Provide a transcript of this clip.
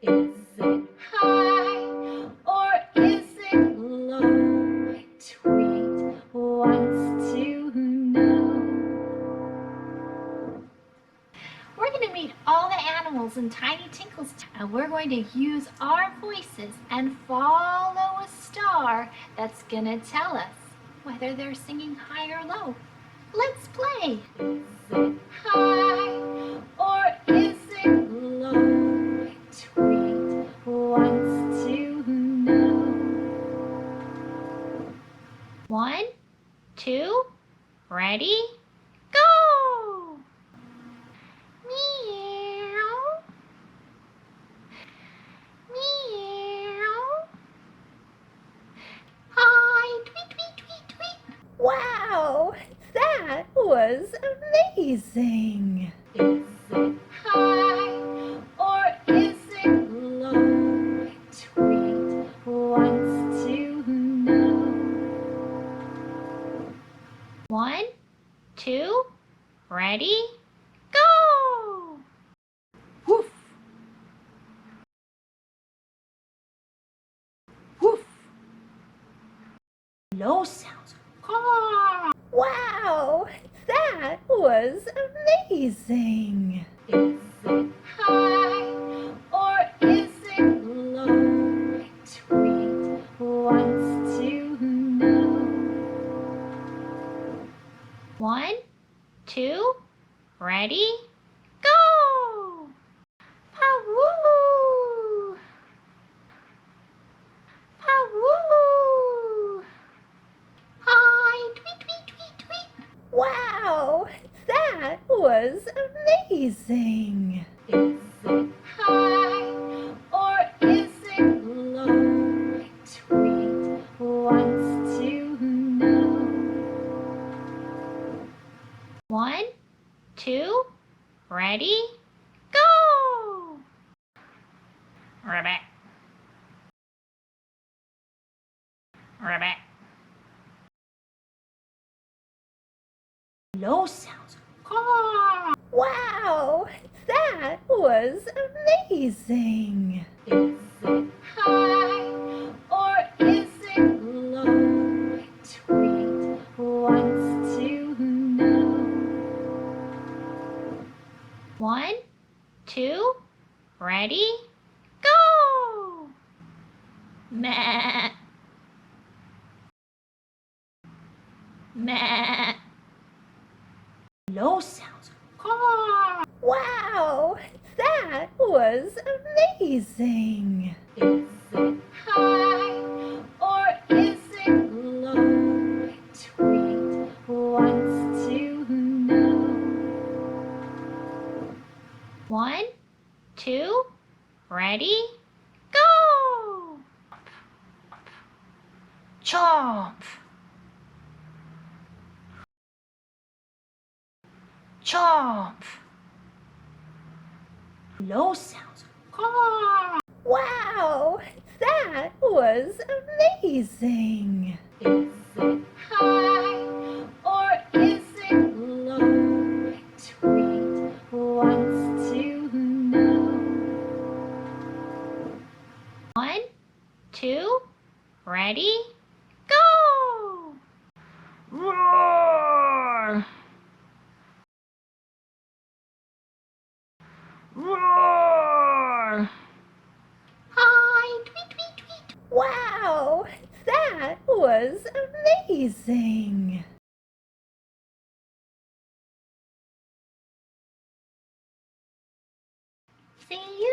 Is it high or is it low? Tweet wants to know. We're going to meet all the animals in Tiny Tinkle's and we're going to use our voices and follow a star that's going to tell us whether they're singing high or low. Let's play. Is it high or is it low? Tweet wants to know. 1, 2, ready, go! Meow. Meow. Hi, tweet, tweet, tweet, tweet. Wow, that was amazing. Is it high or is it low? Tweet wants to know. 1, 2, ready, go! Woof. Woof. Low sounds. Caw. Wow, that was amazing. Is it high or is it low? Tweet wants to know. 1, 2, ready, go! Pawoo! Pawoo! Hi, tweet, tweet, tweet, tweet. Wow, that was amazing. Is it high or is it low? Tweet wants to know. 1, 2, ready, go! Ribbit. Ribbit. Low sounds. Caw. Wow, that was amazing. Is it high or is it low? Tweet wants to know. 1, 2, ready, go! Meh. Meh. Low sounds. Caw. Wow, that was amazing. Is it high or is it low? Tweet wants to know. 1, 2, ready, go! Chomp. Chomp. Low sounds. Caw. Wow, that was amazing. Is it high or is it low? Tweet wants to know. 1, 2, ready, go! Roar! Roar! Hi, tweet, tweet, tweet. Wow, that was amazing. See you